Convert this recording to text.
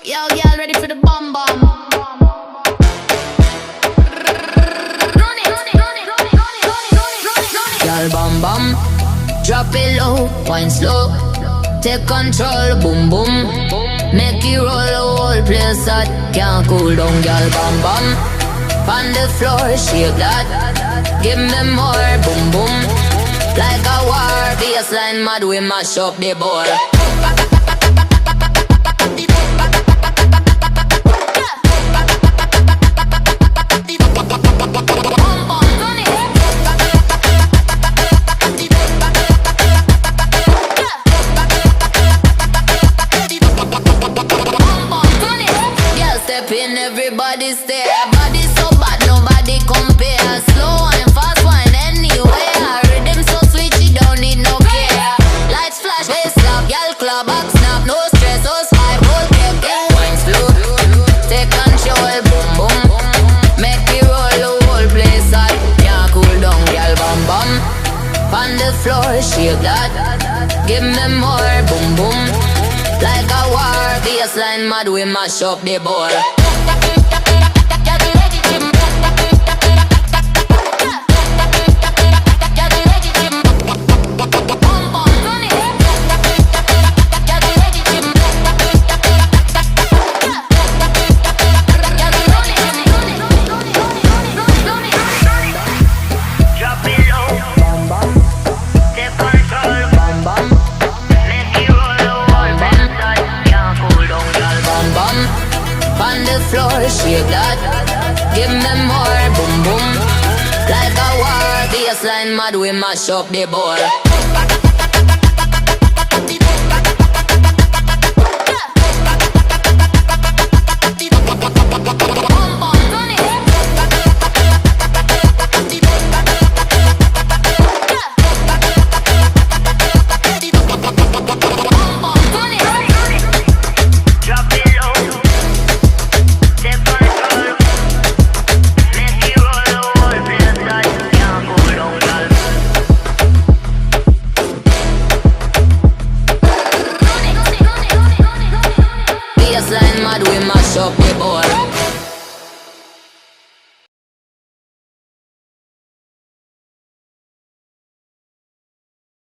Yo, girl, ready for the bum bum. Girl, bum bum, drop it low, wine slow, take control, boom boom, make it roll, the whole place hot, can't cool down. Girl, bum bum, on the floor, shake that, give me more, boom boom, like a war, bassline mad, we mash up the board. Everybody stare, body so bad, nobody compare. Slow and fast wine anywhere. Rhythm so sweet, she don't need no care. Lights flash, bass slap, girl club, back snap, no stress, so high, hold take it. Wine slow, take control, boom boom, make it roll, the whole place hot. Can't cool down, girl, bum bum. On the floor, shake that, give me more, boom boom. Like a war, bassline mad, we mash up the board. Shake that, give me more, boom boom. Like a war, bassline mad, we mash up the board. Bassline mad, we mash up the board.